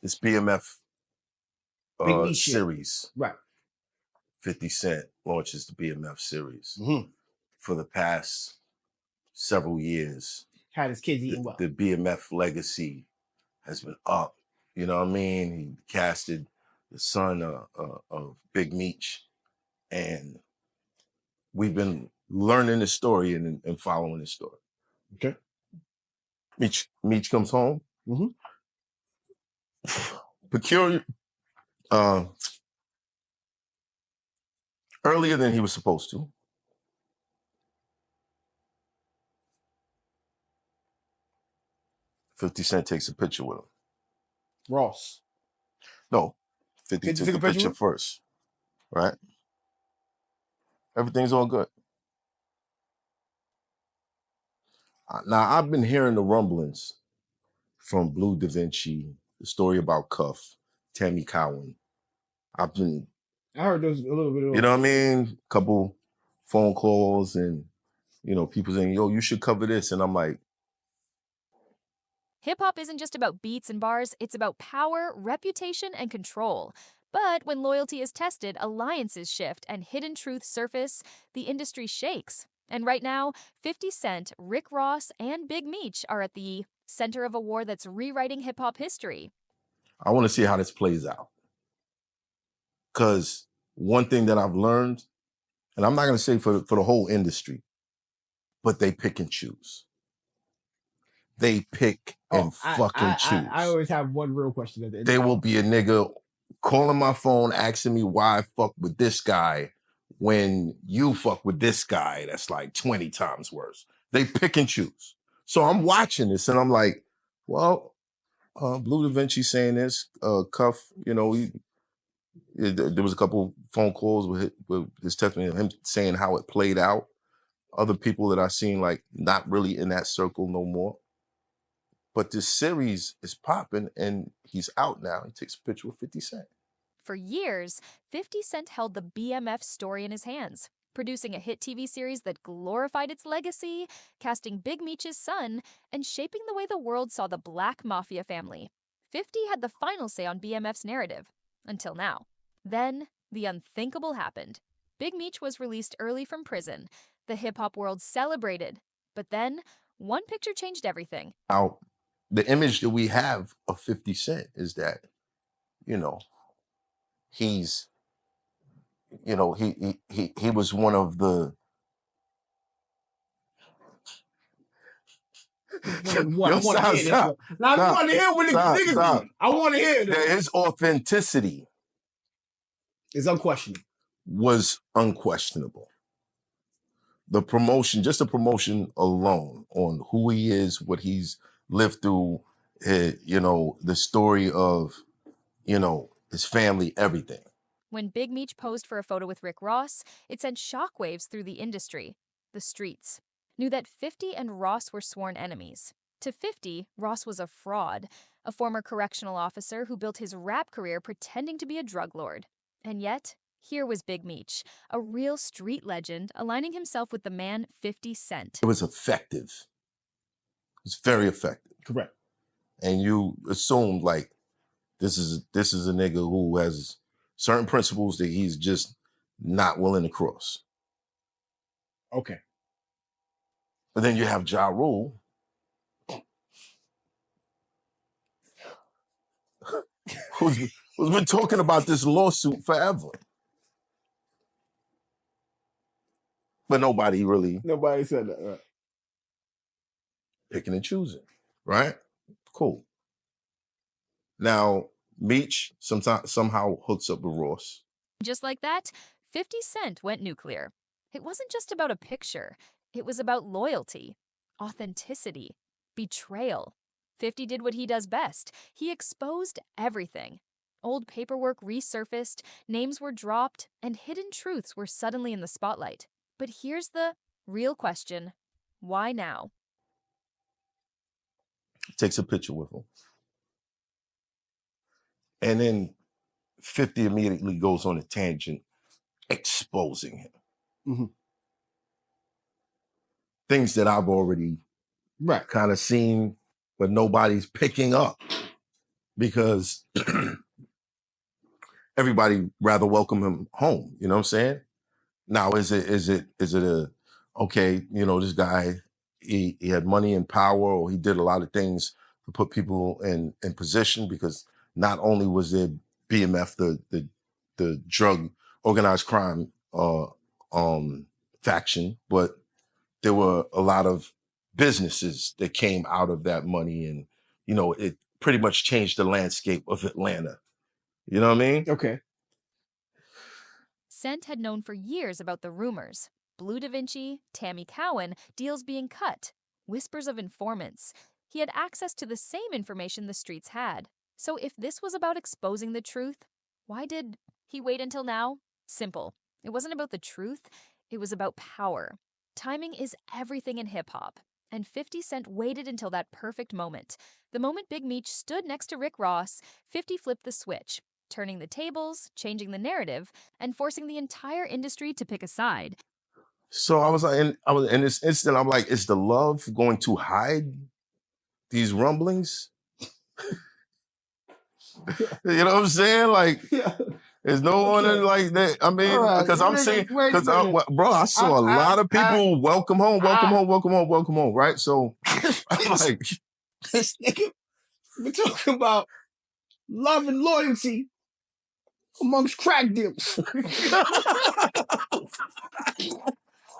this BMF Big Meech shit. series. Right. 50 Cent launches the BMF series. For the past several years. Had his kids eating well. The BMF legacy has been up. You know what I mean? He casted the son of Big Meech. And we've been learning the story and following the story. Okay. Meech comes home. Peculiar. Earlier than he was supposed to. $50 Cent takes a picture with him. Ross. No, 50 took a picture first. Right? Everything's all good. Now, I've been hearing the rumblings from Blue Da Vinci, the story about Cuff, Tammy Cowan. I heard those a little bit of those. You know what I mean? Couple phone calls and, you know, people saying, yo, you should cover this. And I'm like, hip-hop isn't just about beats and bars, it's about power, reputation, and control. But when loyalty is tested, alliances shift, and hidden truths surface, the industry shakes. And right now, 50 Cent, Rick Ross, and Big Meech are at the center of a war that's rewriting hip-hop history. I want to see how this plays out. Because one thing that I've learned, and I'm not going to say for the whole industry, but they pick and choose. They pick and fucking choose. I always have one real question at the end. There will be a nigga calling my phone, asking me why I fuck with this guy when you fuck with this guy that's like 20 times worse. They pick and choose. So I'm watching this and I'm like, well, Blue Da Vinci saying this, Cuff, you know, there was a couple phone calls with his testimony, him saying how it played out. Other people that I've seen, like, not really in that circle no more. But this series is popping and he's out now. He takes a picture with 50 Cent. For years, 50 Cent held the BMF story in his hands, producing a hit TV series that glorified its legacy, casting Big Meech's son, and shaping the way the world saw the Black Mafia family. 50 had the final say on BMF's narrative, until now. Then, the unthinkable happened. Big Meech was released early from prison. The hip-hop world celebrated. But then, one picture changed everything. The image that we have of 50 Cent is that, you know, he's, you know, he was one of the... I want to hear this one. Now, I want to hear what niggas do. I want to hear this. His authenticity is unquestionable. Was unquestionable. The promotion, just the promotion alone on who he is, what he's lived through, you know, the story of, you know, his family, everything. When Big Meech posed for a photo with Rick Ross, it sent shockwaves through the industry. The streets knew that 50 and Ross were sworn enemies. To 50, Ross was a fraud, a former correctional officer who built his rap career pretending to be a drug lord. And yet, here was Big Meech, a real street legend, aligning himself with the man 50 Cent. It was effective. It was very effective. Correct. And you assumed, like, this is a nigga who has certain principles that he's just not willing to cross. Okay. But then you have Ja Rule. who's been talking about this lawsuit forever. But nobody said that, right? Picking and choosing, right? Cool. Now, Meech somehow hooks up with Ross. Just like that, 50 Cent went nuclear. It wasn't just about a picture. It was about loyalty, authenticity, betrayal. 50 did what he does best. He exposed everything. Old paperwork resurfaced, names were dropped, and hidden truths were suddenly in the spotlight. But here's the real question. Why now? Takes a picture with him. And then 50 immediately goes on a tangent, exposing him. Mm-hmm. Things that I've already kind of seen, but nobody's picking up. because everybody rather welcome him home. You know what I'm saying? Now, is it a, okay, you know, this guy, he had money and power, or he did a lot of things to put people in position, because not only was there BMF, the drug organized crime faction, but there were a lot of businesses that came out of that money, and, you know, it pretty much changed the landscape of Atlanta. You know what I mean? Okay. Cent had known for years about the rumors. Blue Da Vinci, Tammy Cowan, deals being cut, whispers of informants. He had access to the same information the streets had. So if this was about exposing the truth, why did he wait until now? Simple. It wasn't about the truth, it was about power. Timing is everything in hip-hop, and 50 Cent waited until that perfect moment. The moment Big Meech stood next to Rick Ross, 50 flipped the switch, turning the tables, changing the narrative, and forcing the entire industry to pick a side. So I was like, in this instant, I'm like, is the love going to hide these rumblings? You know what I'm saying? Like, there's no one in like that. I mean, because I'm saying, because bro, I saw a lot of people welcome home, right? So I'm like, this nigga, we're talking about love and loyalty amongst crack dealers.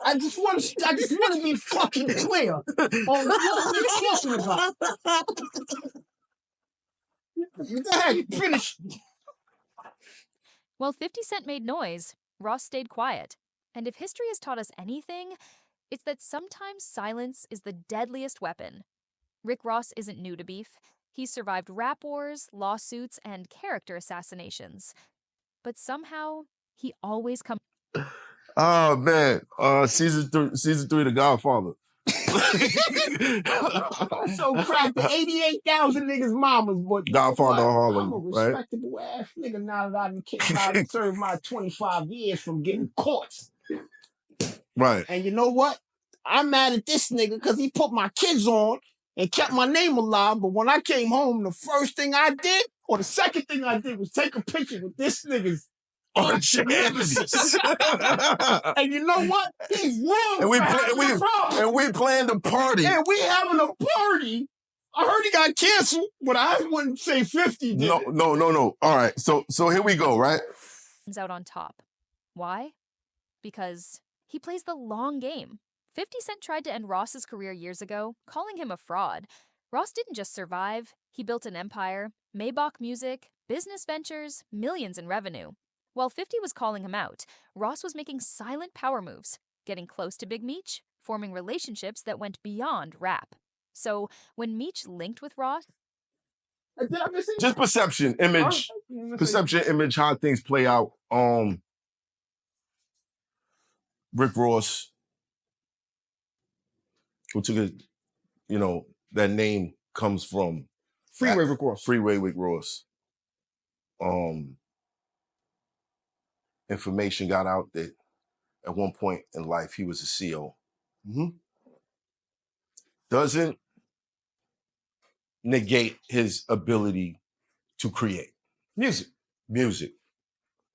I just want to be fucking clear on what we're talking about. Go ahead, finish. While 50 Cent made noise, Ross stayed quiet. And if history has taught us anything, it's that sometimes silence is the deadliest weapon. Rick Ross isn't new to beef. He's survived rap wars, lawsuits, and character assassinations. But somehow, he always comes. oh man, season 3, The Godfather. So crack the 88,000 niggas mamas, but Godfather Harlem, I'm a respectable ass nigga now that I've served my 25 years from getting caught. Right. And you know what? I'm mad at this nigga because he put my kids on and kept my name alive. But when I came home, the first thing I did, or the second thing I did, was take a picture with this nigga's arch nemesis. And you know what? He's wrong. And we planned a party. And we having a party. I heard he got canceled, but I wouldn't say 50 did. No. All right. So here we go, right? Out on top. Why? Because he plays the long game. 50 Cent tried to end Ross's career years ago, calling him a fraud. Ross didn't just survive. He built an empire, Maybach Music, business ventures, millions in revenue. While 50 was calling him out, Ross was making silent power moves, getting close to Big Meech, forming relationships that went beyond rap. So when Meech linked with Ross... Just perception, image, how things play out. Rick Ross, who took it, you know, that name comes from Freeway Rick Ross. Freeway Rick Ross. Information got out that at one point in life he was a CO. Doesn't negate his ability to create music.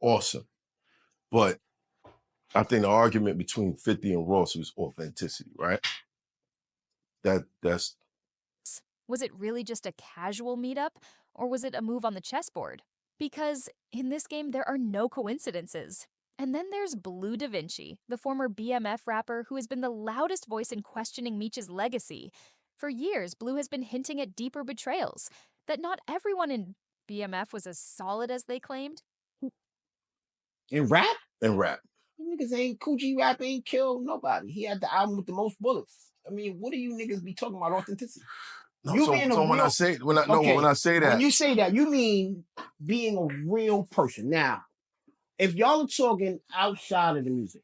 Awesome. But I think the argument between 50 and Ross was authenticity, right? That's. Was it really just a casual meetup, or was it a move on the chessboard? Because in this game, there are no coincidences. And then there's Blue Da Vinci, the former BMF rapper who has been the loudest voice in questioning Meech's legacy. For years, Blue has been hinting at deeper betrayals, that not everyone in BMF was as solid as they claimed. In rap? In rap. Niggas ain't Coogee Rap ain't killed nobody. He had the album with the most bullets. I mean, what do you niggas be talking about authenticity? No, when I say that, when you say that, you mean being a real person. Now, if y'all are talking outside of the music,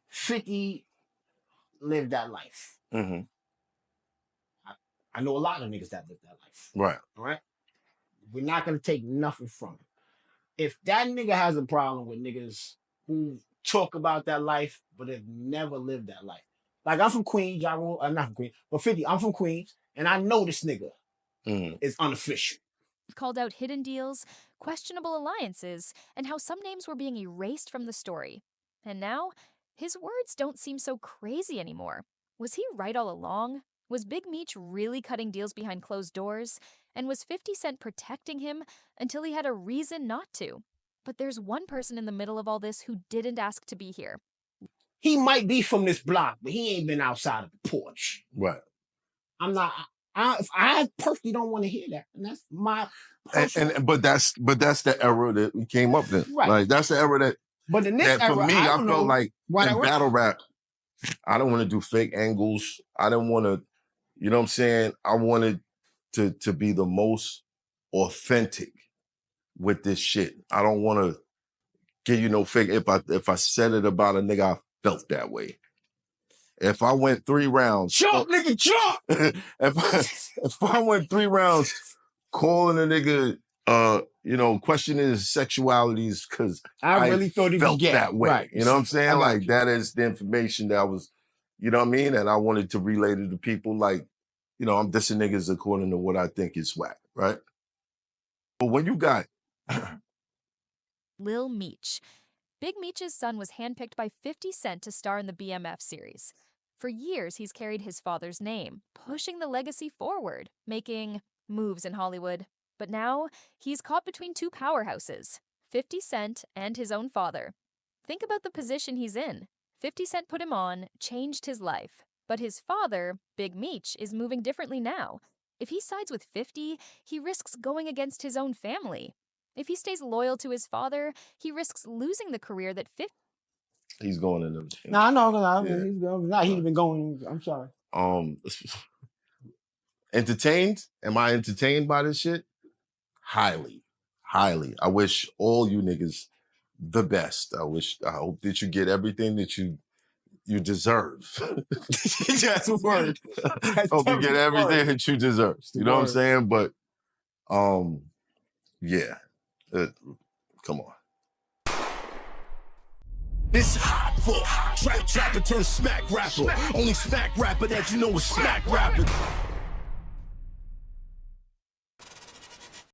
50 lived that life. Mm-hmm. I know a lot of niggas that lived that life. Right. All right. We're not gonna take nothing from him. If that nigga has a problem with niggas who talk about that life but have never lived that life, like I'm from Queens, not from Queens, but 50, I'm from Queens, and I know this nigga is unofficial. called out hidden deals, questionable alliances, and how some names were being erased from the story. And now, his words don't seem so crazy anymore. Was he right all along? Was Big Meech really cutting deals behind closed doors? And was 50 Cent protecting him until he had a reason not to? But there's one person in the middle of all this who didn't ask to be here. He might be from this block, but he ain't been outside of the porch. Right. I'm not. I personally don't want to hear that, and that's my personal. But that's the era that we came up in. Right. Like that's the era that. But in this that era, for me, I felt like in battle rap, I don't want to do fake angles. I don't want to, you know what I'm saying? I wanted to be the most authentic with this shit. I don't want to give you no fake. If I said it about a nigga, I felt that way. If I went 3 rounds, jump, nigga, jump. if I went 3 rounds calling a nigga, questioning his sexualities because I really thought he felt was gay. that way. Right. You know what I'm saying? Like that is the information that I was, you know what I mean? And I wanted to relay to the people like, I'm dissing niggas according to what I think is whack, right? But when you got Lil Meech. Big Meech's son was handpicked by 50 Cent to star in the BMF series. For years, he's carried his father's name, pushing the legacy forward, making moves in Hollywood. But now, he's caught between 2 powerhouses, 50 Cent and his own father. Think about the position he's in. 50 Cent put him on, changed his life. But his father, Big Meech, is moving differently now. If he sides with 50, he risks going against his own family. If he stays loyal to his father, he risks losing the career that 50... He's going in them. No, I know. He's been going. I'm sorry. Entertained? Am I entertained by this shit? Highly. I wish all you niggas the best. I hope that you get everything that you deserve. That's a word. Hope you get everything that you deserve. You know what I'm saying? But yeah. Come on. It's hot for trapper turn smack rapper. Only smack rapper that you know is smack rapping.